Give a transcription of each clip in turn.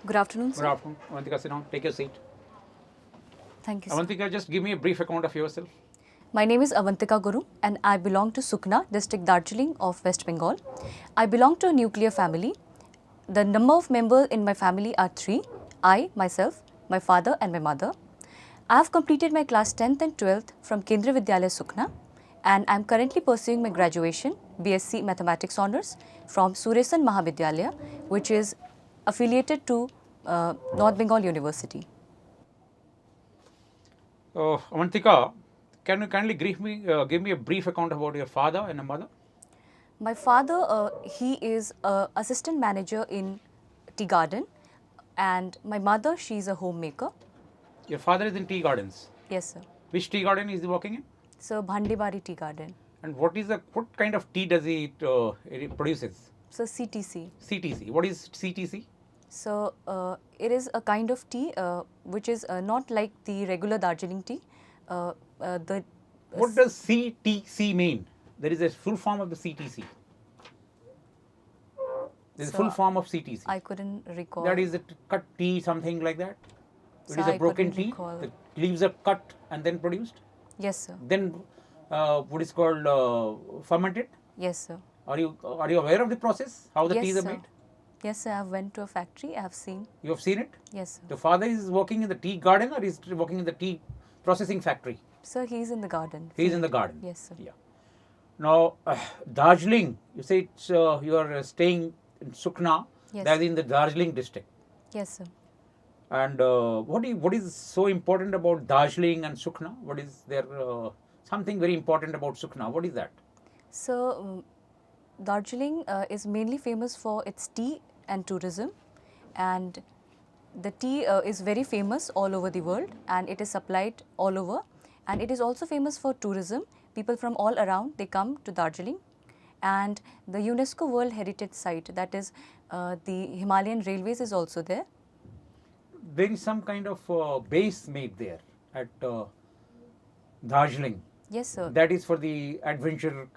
Good afternoon, Good sir. afternoon. Avantika, sit down. Take your seat. Thank you, sir. Avantika, just give me a brief account of yourself. My name is Avantika Guru and I belong to Sukna, district Darjeeling of West Bengal. I belong to a nuclear family. The number of members in my family are 3. I, myself, my father and my mother. I have completed my class 10th and 12th from Kendriya Vidyalaya Sukna and I am currently pursuing my graduation, BSc Mathematics Honours from Suresan Mahavidyalaya, which is affiliated to North Bengal University. Avantika, can you kindly give me a brief account about your father and mother? My father, he is a assistant manager in tea garden, and my mother, she's a homemaker. Your father is in tea gardens. Yes, sir. Which tea garden is he working in? So Bhandibari tea garden. And what kind of tea does it produces? So CTC. CTC. What is CTC? So it is a kind of tea which is not like the regular Darjeeling tea. What does CTC mean? There is a full form of the CTC. There is a full form of CTC. I couldn't recall. That is a cut tea, something like that. It So is a I broken couldn't tea. recall. The leaves are cut and then produced. Yes, sir. Then what is called fermented. Yes, sir. Are you aware of the process? How the Yes, teas are sir. made? Yes, sir. I have went to a factory. I have seen. You have seen it? Yes, sir. The father is working in the tea garden or is working in the tea processing factory? Sir, he's in the garden. He is in the garden. Yes, sir. Yeah. Now, Darjeeling, you say it's, you are staying in Sukna, Yes. that is in the Darjeeling district. Yes, sir. And what is so important about Darjeeling and Sukna? What is there something very important about Sukna? What is that? So, Darjeeling is mainly famous for its tea and tourism, and the tea is very famous all over the world, and it is supplied all over, and it is also famous for tourism. People from all around, they come to Darjeeling, and the UNESCO World Heritage Site, that is the Himalayan Railways, is also there. There is some kind of base made there at Darjeeling. Yes, sir. That is for the adventure,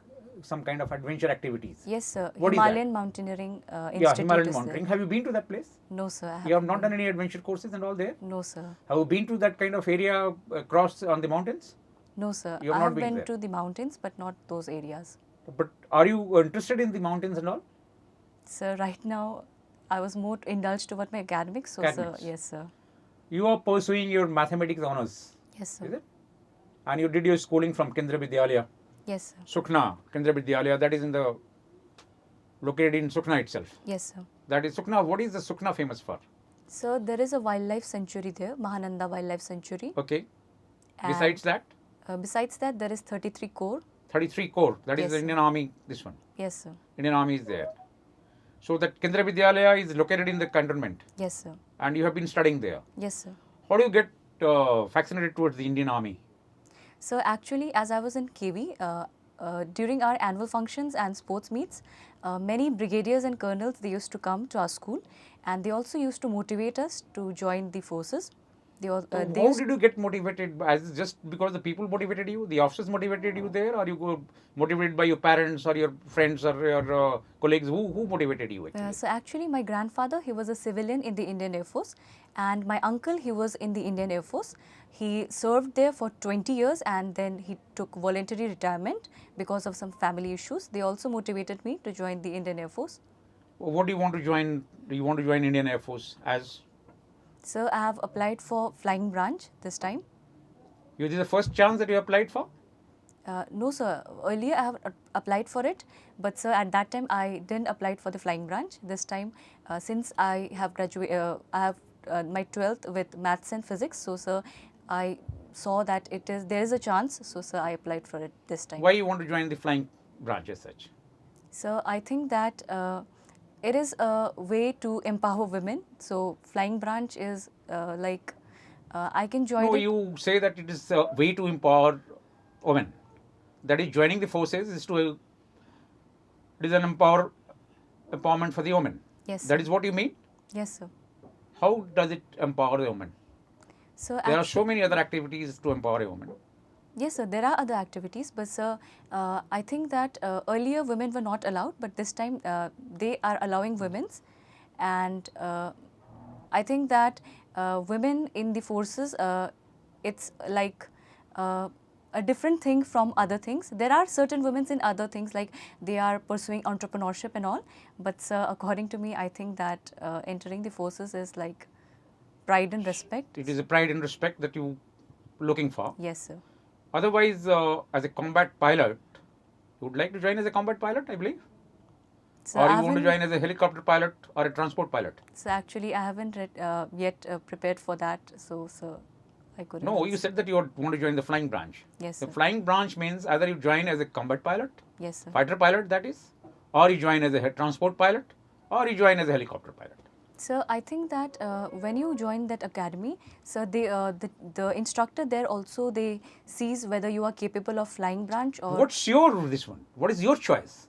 some kind of adventure activities. Yes, sir. What is that? Himalayan Mountaineering Institute. Yeah, Himalayan is Mountaineering. there. Have you been to that place? No, sir. I You have not done any adventure courses and all there? No, sir. Have you been to that kind of area across on the mountains? No, sir. You have I not have been been there. to the mountains, but not those areas. But are you interested in the mountains and all? Sir, right now, I was more indulged toward my academics. So, Academics. sir, yes, sir. You are pursuing your mathematics honors, Yes, sir. is it? And you did your schooling from Kendriya Vidyalaya, Yes, sir. Sukna, Kendriya Vidyalaya, that is located in Sukna itself. Yes, sir. That is Sukna. What is the Sukna famous for? So, there is a wildlife sanctuary there, Mahananda Wildlife Sanctuary. Okay. And, Besides that, besides that, there is 33 core. 33 Corps, that is Yes, the sir. Indian Army, this one. Yes, sir. Indian Army is there. So that Kendriya Vidyalaya is located in the cantonment Yes, sir. and you have been studying there. Yes, sir. How do you get vaccinated towards the Indian Army? So, actually, as I was in KV, during our annual functions and sports meets, many brigadiers and colonels, they used to come to our school, and they also used to motivate us to join the forces. They How did you get motivated? As just because the people motivated you, the officers motivated you there, or you go motivated by your parents or your friends or your colleagues? Who motivated you actually? So actually, my grandfather, he was a civilian in the Indian Air Force, and my uncle, he was in the Indian Air Force. He served there for 20 years and then he took voluntary retirement because of some family issues. They also motivated me to join the Indian Air Force. What do you want to join? Do you want to join Indian Air Force as? So I have applied for flying branch this time. This is the first chance that you applied for? No, sir. Earlier I have applied for it, but sir, at that time I didn't apply for the flying branch. This time, since I have graduated, I have my 12th with maths and physics. So, sir, I saw that there is a chance. So, sir, I applied for it this time. Why you want to join the flying branch as such? So, I think that it is a way to empower women. So, flying branch is I can join. No, it. you say that it is a way to empower women. That is, joining the forces is it is an empowerment for the women. Yes. That Sir. is what you mean? Yes, sir. How does it empower the woman? So There are so many other activities to empower a woman. Yes, sir. There are other activities, but sir, I think that earlier women were not allowed, but this time they are allowing women's, and I think that women in the forces, it's like a different thing from other things. There are certain women in other things, like they are pursuing entrepreneurship and all. But according to me, I think that entering the forces is like pride and respect. It is a pride and respect that you looking for. Yes, sir. Otherwise, as a combat pilot, you would like to join as a combat pilot, I believe? So Or I you want to haven't- join as a helicopter pilot or a transport pilot? So actually, I haven't yet prepared for that. So, sir, I couldn't. No, you answer. said that you want to join the flying branch. Yes, The sir. flying branch means either you join as a combat pilot, Yes, sir. fighter pilot that is, or you join as a transport pilot, or you join as a helicopter pilot. So I think that when you join that academy, so they, the instructor there also, they sees whether you are capable of flying branch or. What's your this one? What is your choice?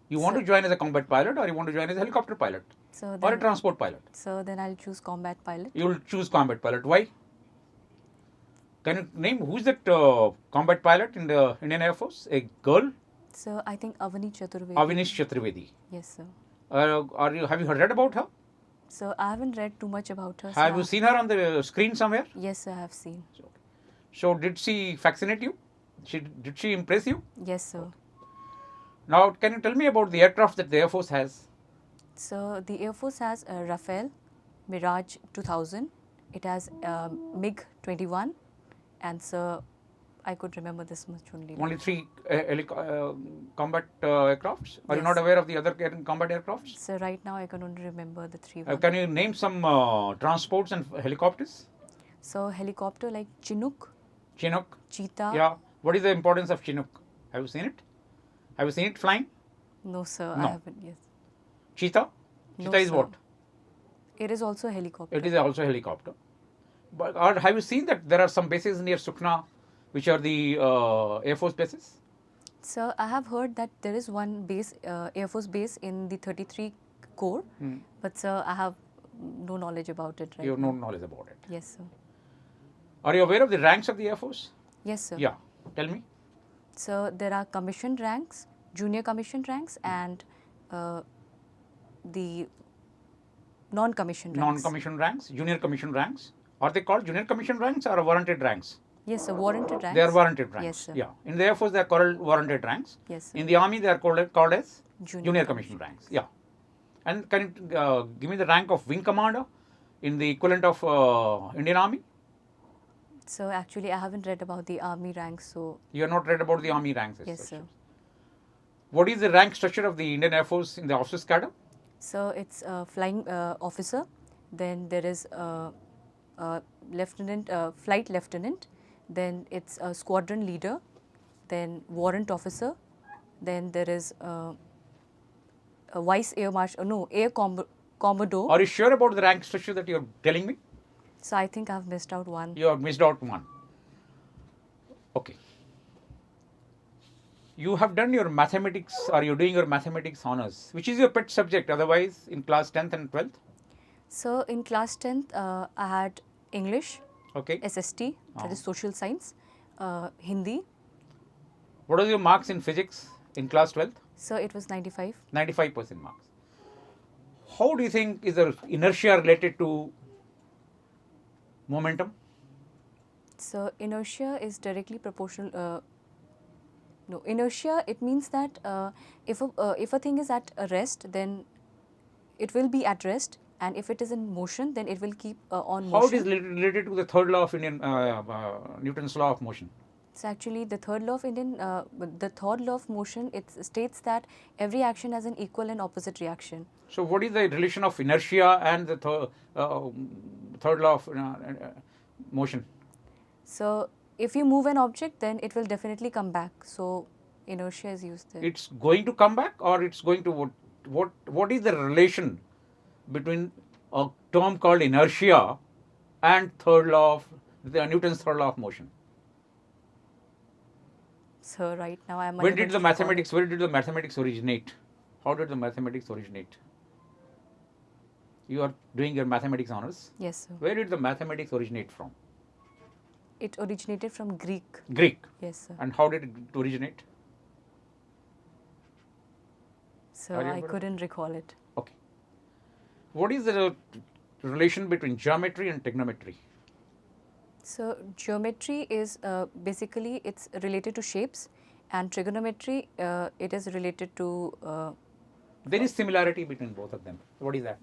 You want So- to join as a combat pilot, or you want to join as a helicopter pilot, So or a then, transport pilot? so then I'll choose combat pilot. You will choose combat pilot. Why? Can you name who's that combat pilot in the Indian Air Force? A girl, So I think Avani Chaturvedi. Avinish Chaturvedi. Yes, sir. Have you read about her? So I haven't read too much about her. so Have I- you seen her on the screen somewhere? Yes, sir, I have seen. So did she fascinate you? Did she impress you? Yes, sir. Now, can you tell me about the aircraft that the Air Force has? So the Air Force has a Rafale, Mirage 2000. It has MiG-21, and so I could remember this much only. Only three combat aircrafts? Are you Yes. not aware of the other combat aircrafts? So right now I can only remember the three. Can you name some transports and helicopters? So helicopter like Chinook, Chinook? Cheetah. Yeah. What is the importance of Chinook? Have you seen it? Have you seen it flying? No, sir, No. I haven't. Yes. Cheetah? No, Cheetah is sir. what? It is also a helicopter. It is also a helicopter. But have you seen that there are some bases near Sukna, which are the Air Force bases? So I have heard that there is one base, Air Force base in the 33 Corps, but sir, I have no knowledge about it right You have now. no knowledge about it. Yes, sir. Are you aware of the ranks of the Air Force? Yes, sir. Yeah. Tell me. So there are commissioned ranks, junior commissioned ranks, and the non-commissioned ranks. Non-commissioned ranks, junior commissioned ranks. Are they called junior commissioned ranks or warranted ranks? Yes, sir. Warranted ranks. They are warranted ranks. Yes, sir. Yeah. In the Air Force, they are called warranted ranks. Yes, sir. In the Army, they are called as Junior commissioned ranks. Yeah. And can you give me the rank of wing commander in the equivalent of Indian Army? So actually, I haven't read about the army ranks. So You have not read about the Army ranks. as yes, such. sir. What is the rank structure of the Indian Air Force in the officers cadre? So it's a flying officer. Then there is a lieutenant, flight lieutenant. Then it's a squadron leader. Then warrant officer. Then there is a vice air marshal. No, air commodore. Are you sure about the rank structure that you are telling me? So I think I've missed out one. You have missed out one. Okay. You have done your mathematics, or you're doing your mathematics honors. Which is your pet subject otherwise in class 10th and 12th? So in class 10th, I had English, Okay. SST, that is social science, Hindi. What are your marks in physics in class 12th? So it was 95. 95% marks. How do you think is the inertia related to momentum? So inertia is directly proportional. No, inertia, it means that if a thing is at a rest, then it will be at rest, and if it is in motion, then it will keep on motion. How it is related to the third law of Newton's law of motion? So actually, the third law of motion, it states that every action has an equal and opposite reaction. So what is the relation of inertia and the third law of motion? So if you move an object, then it will definitely come back. So inertia is used there. It's going to come back, or it's going to what is the relation between a term called inertia and third law of Newton's third law of motion? So right now I am. Where unable did the to recall mathematics? Where did the mathematics originate? How did the mathematics originate? You are doing your mathematics honors. it. Yes, sir. Where did the mathematics originate from? It originated from Greek. Greek. Yes, sir. And how did it originate? So Are you I able to- couldn't recall it. Okay. What is the relation between geometry and trigonometry? So geometry is basically it's related to shapes, and trigonometry it is related to. There is similarity between both of them. What is that?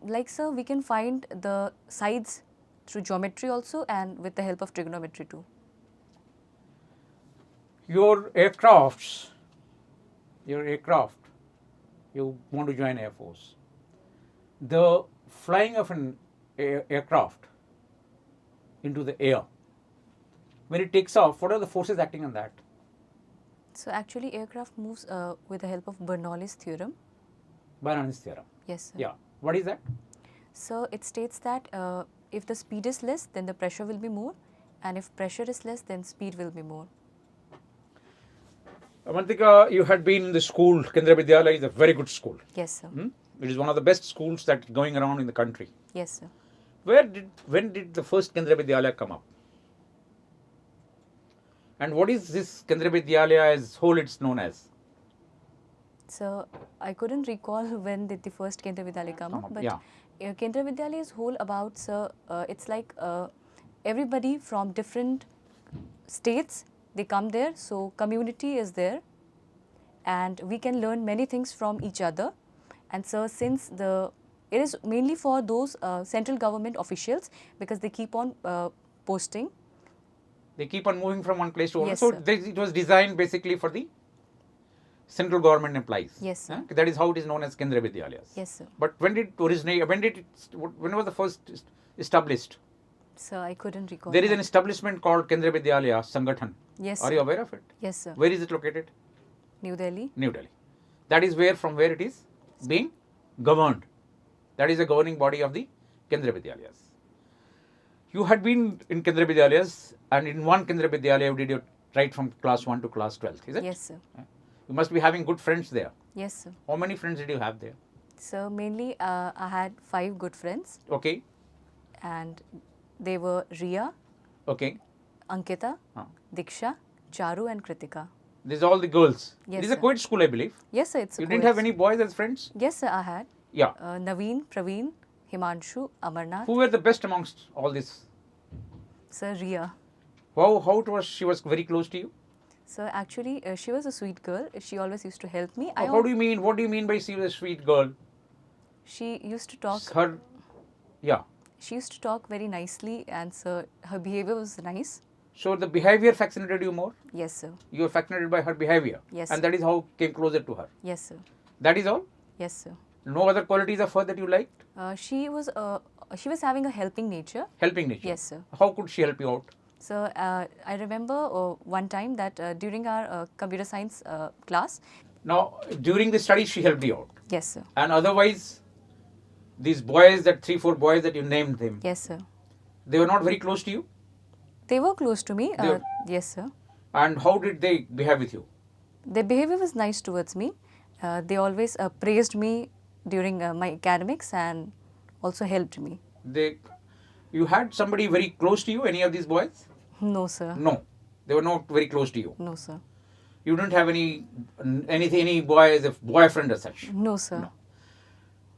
Like sir, we can find the sides through geometry also, and with the help of trigonometry too. Your aircraft, you want to join Air Force. The flying of an aircraft into the air, when it takes off, what are the forces acting on that? So actually, aircraft moves with the help of Bernoulli's theorem. Bernoulli's theorem. Yes, sir. Yeah. What is that? So it states that if the speed is less, then the pressure will be more, and if pressure is less, then speed will be more. Avantika, you had been in the school. Kendra Vidyalaya is a very good school. Yes, sir. It is one of the best schools that going around in the country. Yes, sir. When did the first Kendra Vidyalaya come up? And what is this Kendra Vidyalaya as whole it's known as? So I couldn't recall when did the first Kendra Vidyalaya come up, but yeah. Kendra Vidyalaya is whole about, sir, it's like everybody from different states, they come there, so community is there, and we can learn many things from each other. And so since it is mainly for those central government officials, because they keep on posting. They keep on moving from one place to another. Yes, so sir. it was designed basically for the central government employees. Yes, sir. That is how it is known as Kendra Vidyalayas. Yes, sir. But when did it originate? When was the first established? So I couldn't recall. There is that. an establishment called Kendra Vidyalaya Sangathan. Yes, Are sir. you aware of it? Yes, sir. Where is it located? New Delhi. New Delhi. That is from where it is being governed. That is the governing body of the Kendra Vidyalayas. You had been in Kendra Vidyalayas, and in one Kendra Vidyalaya you did your right from class 1 to class 12, is it? Yes, sir. You must be having good friends there. Yes, sir. How many friends did you have there? So mainly I had 5 good friends, Okay. and they were Riya, Okay. Ankita, Diksha, Charu and Kritika. These are all the girls. Yes, It is a sir. co-ed school, I believe. Yes, sir. It's a You didn't co-ed have any boys as friends? Yes, sir, I had. Yeah. Naveen, Praveen, Himanshu, Amarnath. Who were the best amongst all this? Sir, Riya. How she was very close to you? So actually, she was a sweet girl. She always used to help me. How do you mean? What do you mean by she was a sweet girl? She used to talk. Yeah. She used to talk very nicely, and so her behavior was nice. So the behavior fascinated you more? Yes, sir. You were fascinated by her behavior? Yes, And sir. that is how came closer to her? Yes, sir. That is all? Yes, sir. No other qualities of her that you liked? She was having a helping nature. Helping nature? Yes, sir. How could she help you out? So I remember one time that during our computer science class. Now, during the studies she helped you out? Yes, sir. And otherwise, these boys, that 3-4 boys that you named them, Yes, sir. they were not very close to you? They were close to me. They were- Yes, sir. And how did they behave with you? Their behavior was nice towards me. They always praised me during my academics and also helped me. You had somebody very close to you, any of these boys? No, sir. No, they were not very close to you. No, sir. You didn't have any boy as a boyfriend as such? No, sir. No.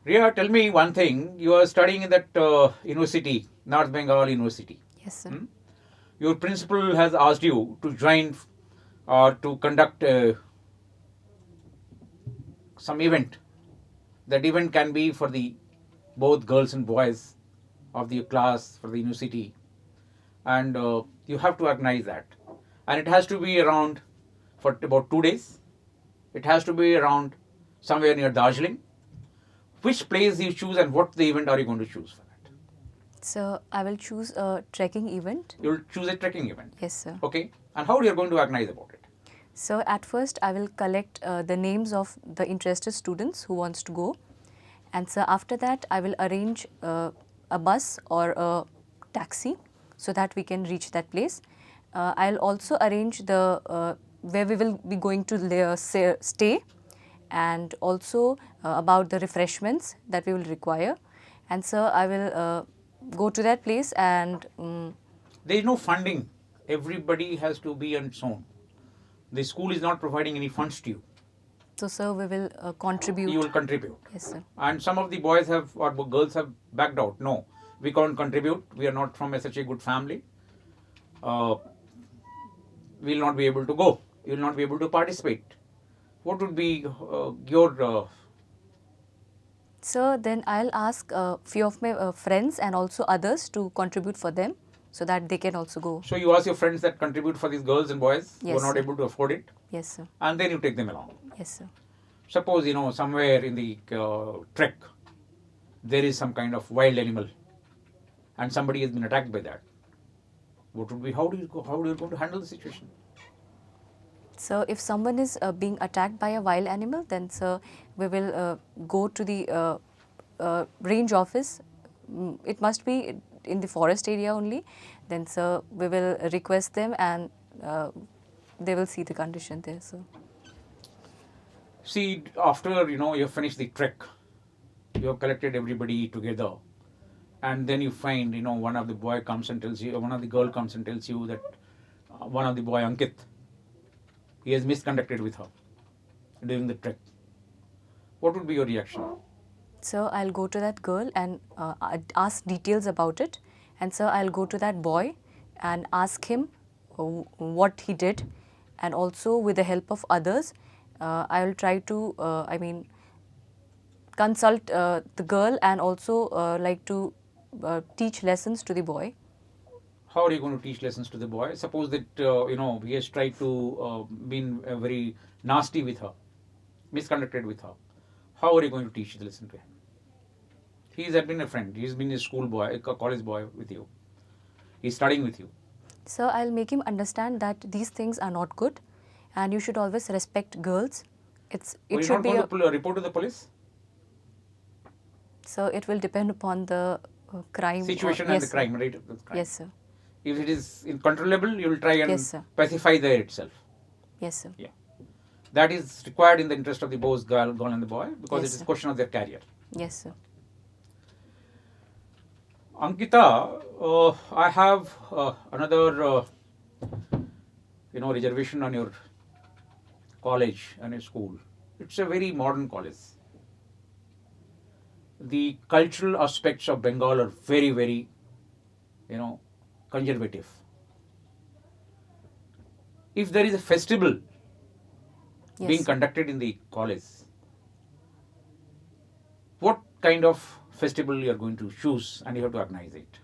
Riya, tell me one thing. You are studying in that university, North Bengal University. Yes, sir. Your principal has asked you to join or to conduct some event. That event can be for the both girls and boys of the class for the university, and you have to organize that, and it has to be around for about 2 days. It has to be around somewhere near Darjeeling. Which place you choose and what the event are you going to choose for that? So I will choose a trekking event. You will choose a trekking event. Yes, sir. Okay. And how you are going to organize about it? So at first I will collect the names of the interested students who wants to go, and so after that I will arrange a bus or a taxi so that we can reach that place. I'll also arrange the where we will be going to stay, and also about the refreshments that we will require. And so I will go to that place, and There is no funding. Everybody has to be on its own. The school is not providing any funds to you. So, sir, we will contribute. You will contribute. Yes, sir. And some of the boys have or girls have backed out. No, we can't contribute. We are not from such a good family. We will not be able to go. You will not be able to participate. What would be your Sir, then I'll ask a few of my friends and also others to contribute for them so that they can also go. So you ask your friends that contribute for these girls and boys who Yes, are not sir. able to afford it, Yes, sir. and then you take them along. Yes, sir. Suppose somewhere in the trek there is some kind of wild animal, and somebody has been attacked by that. What would be? How do you going to handle the situation? So, if someone is being attacked by a wild animal, then sir, we will go to the range office. It must be in the forest area only. Then sir, we will request them and they will see the condition there. So, See, after you have finished the trek, you have collected everybody together, and then you find one of the boy comes and tells you, one of the girl comes and tells you that one of the boy Ankit, he has misconducted with her during the trek. What would be your reaction? sir, I'll go to that girl and ask details about it. And sir, I'll go to that boy and ask him what he did, and also with the help of others, I will try to, consult the girl and also like to teach lessons to the boy. How are you going to teach lessons to the boy? Suppose that he has tried to been very nasty with her, misconducted with her. How are you going to teach the lesson to him? He has been a friend. He has been a school boy, a college boy with you. He is studying with you. So I'll make him understand that these things are not good, and you should always respect girls. It Are you should not be going to report to the police? So it will depend upon the crime Situation or, and yes, the sir. crime, rate of the crime. Yes, sir. If it is incontrollable, you will try and Yes, sir. pacify there itself. Yes, sir. Yeah. That is required in the interest of the both girl and the boy, because Yes, it is sir. a question of their career. Yes, sir. Ankita, I have another reservation on your college and your school. It's a very modern college. The cultural aspects of Bengal are very, very, conservative. If there is a festival Yes, being sir. conducted in the college, what kind of festival you are going to choose, and you have to organize it?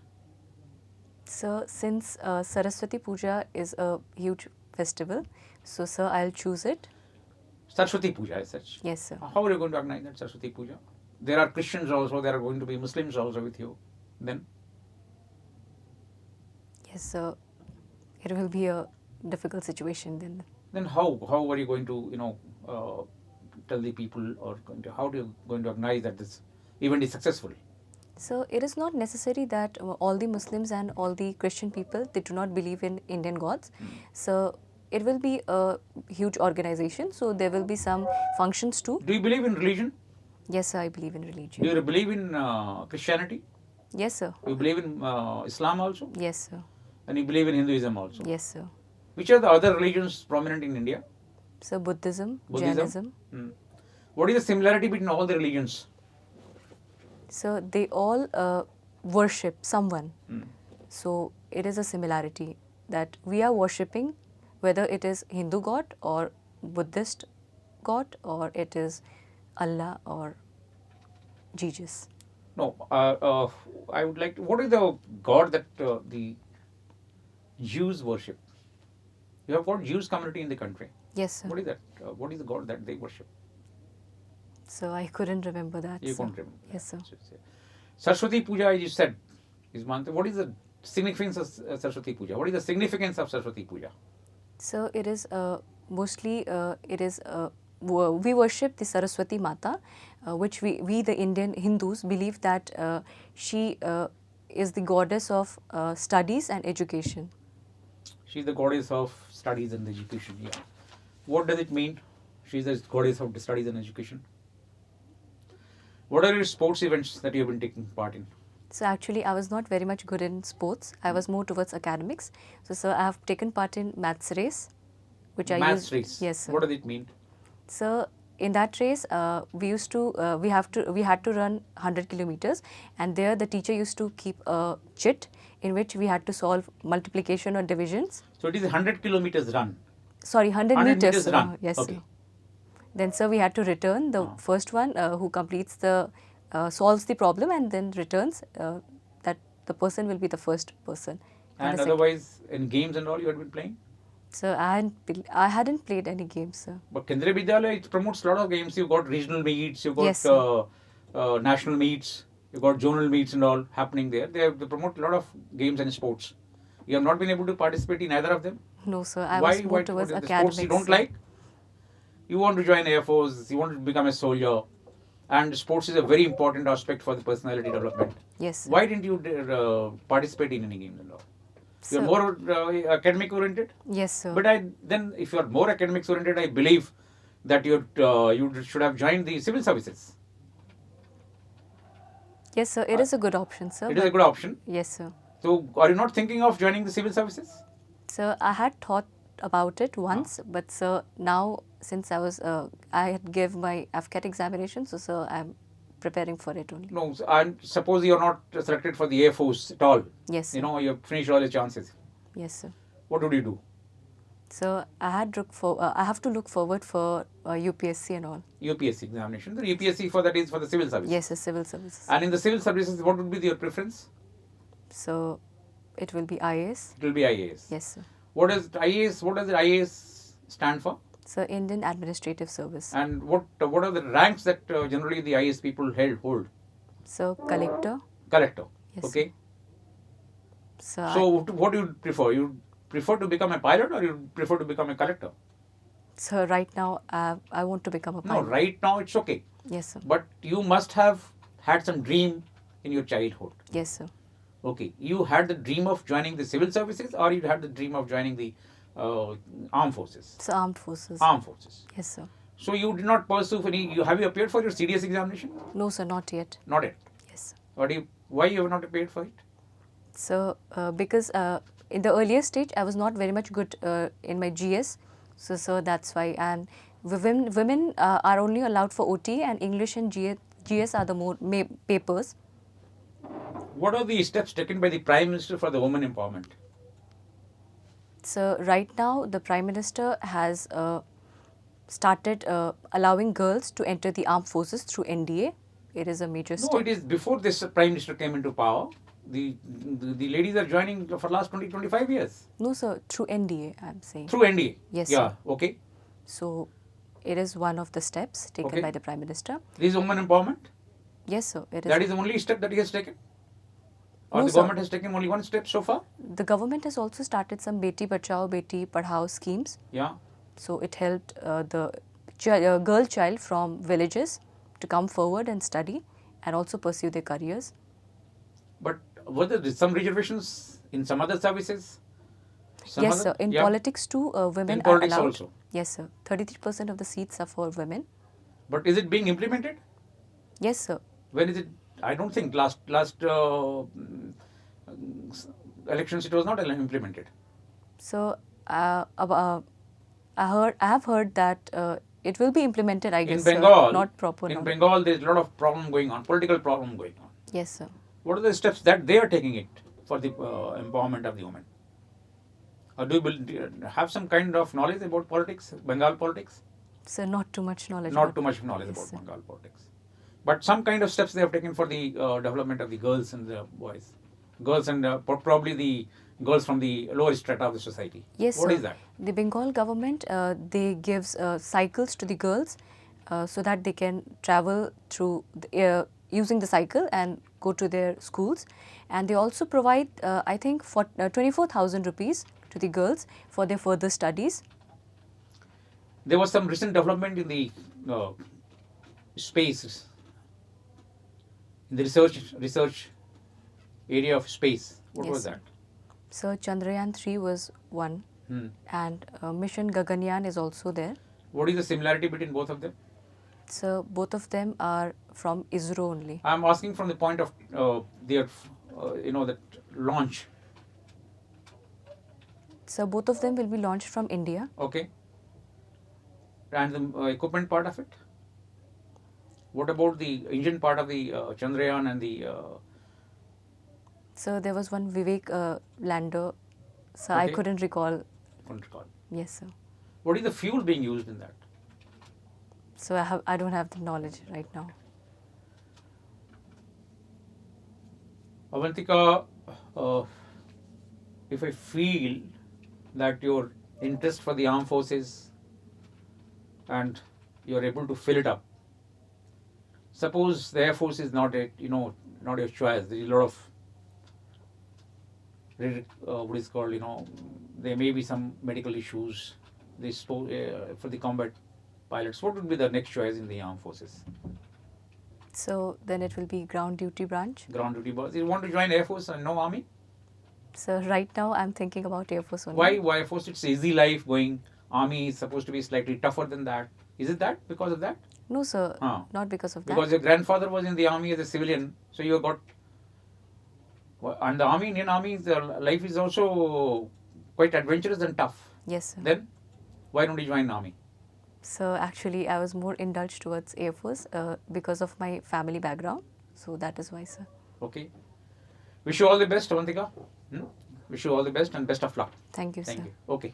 So since Saraswati Puja is a huge festival, so sir, I'll choose it. Saraswati Puja as such. Yes, sir. How are you going to organize that Saraswati Puja? There are Christians also, there are going to be Muslims also with you. Then Yes, sir. It will be a difficult situation then. how are you going to tell the people, or how are you going to organize that this event is successful? So it is not necessary that all the Muslims and all the Christian people, they do not believe in Indian gods. So it will be a huge organization. So there will be some functions too. Do you believe in religion? Yes, sir, I believe in Do religion. you believe in Christianity? Yes, sir. Do you believe in Islam also? Yes, sir. And you believe in Hinduism also? Yes, sir. Which are the other religions prominent in India? So Buddhism, Buddhism? Jainism. What is the similarity between all the religions? So they all worship someone. Hmm. So it is a similarity that we are worshipping, whether it is Hindu god or Buddhist god, or it is Allah or Jesus. No, I would like to. What is the god that the Jews worship? You have got Jews community in the country. Yes, sir. What is that? What is the god that they worship? So I couldn't remember that. You sir. can't remember. Yes, sir. Saraswati Puja, as you said, is month. What is the significance of Saraswati Puja? What is the significance of Saraswati Puja? So it is mostly we worship the Saraswati Mata, which we the Indian Hindus believe that she is the goddess of studies and education. She is the goddess of studies and education. Yeah. What does it mean? She is the goddess of studies and education. What are your sports events that you have been taking part in? So actually, I was not very much good in sports. I was more towards academics. So sir, I have taken part in maths race, which I Maths used. race. Yes, sir. What does it mean? So in that race, we had to run 100 kilometers, and there the teacher used to keep a chit in which we had to solve multiplication or divisions. So it is a 100 kilometers run. Sorry, 100 100 meters. meters run. Yes, Okay. sir. Then, sir, we had to return. The first one who completes solves the problem and then returns, that the person will be the first person. And the otherwise, in games and all, you had been playing? So I hadn't played any games, sir. But Kendriya Vidyalaya, it promotes a lot of games. You got regional meets, you got Yes, national meets, you got zonal meets and all happening there. They promote a lot of games and sports. You have not been able to participate in either of them? No, sir. I was more towards what is the academics. sports you don't like? You want to join Airforce, you want to become a soldier, and sports is a very important aspect for the personality development. Yes, sir. Why didn't you participate in any games and all? You're Sir. more academic oriented? Yes, sir. But then if you are more academics oriented, I believe that you should have joined the civil services. Yes, sir. It is a good option, sir. It is a good option. Yes, sir. So are you not thinking of joining the civil services? Sir, I had thought about it once, but sir, now since I had give my AFCAT examination, so sir, I'm preparing for it only. No, and suppose you are not selected for the Air Force at all. Yes, sir. You know, you have finished all your chances. Yes, sir. What would you do? So I have to look forward for UPSC and all. UPSC examination. The UPSC for that is for the civil service. Yes, sir, civil services. And in the civil services, what would be your preference? So it will be IAS. It will be IAS. Yes, sir. What does IAS? What does the IAS stand for? So Indian Administrative Service. And what are the ranks that generally the IAS people hold? So collector. Collector. Yes, Okay. So, So what do you prefer? You prefer to become a pilot or you prefer to become a collector? so right now I want to become a No, pilot. right now it's okay. Yes, sir. But you must have had some dream in your childhood. Yes, sir. Okay. You had the dream of joining the civil services or you had the dream of joining the armed forces? So armed forces. Armed forces. Yes, sir. So you did not pursue have you appeared for your CDS examination? No, sir, not yet. Not yet. Yes, sir. Why you have not appeared for it? So because in the earlier stage I was not very much good in my GS, so that's why. And women are only allowed for OT, and English and GS are the more papers. What are the steps taken by the Prime Minister for the women empowerment? So right now the Prime Minister has started allowing girls to enter the armed forces through NDA. It is a major step. No, it is before this Prime Minister came into power. The ladies are joining for last 25 years. No, sir, through NDA I'm saying. Through NDA? Yes, Yeah, sir. okay. So it is one of the steps taken Okay. by the Prime Minister. This is women empowerment? Yes, sir, it is. That is the only step that he has taken? Or No, the sir. government has taken only one step so far? The government has also started some Beti Bachao, Beti Padhao schemes. Yeah. So it helped the girl child from villages to come forward and study and also pursue their careers. But were there some reservations in some other services? Yes, sir. In politics too, women In politics are allowed. also? Yes, sir. 33% of the seats are for women. But is it being implemented? Yes, sir. When is it? I don't think last elections it was not implemented. So I have heard that it will be implemented, I guess. In Bengal, not proper. in now. Bengal, there is a lot of problem going on, political problem going on. Yes, sir. What are the steps that they are taking it for the empowerment of the women? Or do you have some kind of knowledge about politics, Bengal politics? So not too much knowledge. Not about too much knowledge Yes, about sir. Bengal politics. But some kind of steps they have taken for the development of the girls and the boys. Girls and probably the girls from the lower strata of the society. Yes, What sir. is that? The Bengal government, they gives cycles to the girls so that they can travel through using the cycle and go to their schools. And they also provide, I think, for 24,000 rupees to the girls for their further studies. There was some recent development in the space, in the research area of space. What Yes, was sir. that? So Chandrayaan 3 was one, and Mission Gaganyaan is also there. What is the similarity between both of them? So both of them are from ISRO only. I am asking from the point of their, that launch. So both of them will be launched from India. Okay. And the equipment part of it? What about the engine part of the Chandrayaan and the So there was one Vivek lander. So I Okay. couldn't recall. couldn't recall. Yes, sir. What is the fuel being used in that? So I don't have the knowledge right now. Avantika, if I feel that your interest for the armed forces and you're able to fill it up, suppose the Air Force is not not your choice. There is a lot of what is called, there may be some medical issues. For the combat pilots, what would be the next choice in the armed forces? So then it will be ground duty branch. Ground duty boss. You want to join Air Force and no army? So right now I'm thinking about Air Force only. Why Air Force? It's easy life going. Army is supposed to be slightly tougher than that. Is it that because of that? No, sir. Ah. Not because of that. Because your grandfather was in the army as a civilian, so you got. And the army, Indian army, the life is also quite adventurous and tough. Yes, sir. Then, why don't you join army? So actually I was more indulged towards Air Force because of my family background. So that is why, sir. Okay. Wish you all the best, Avantika. Wish you all the best and best of luck. Thank you, sir. Thank you. Okay.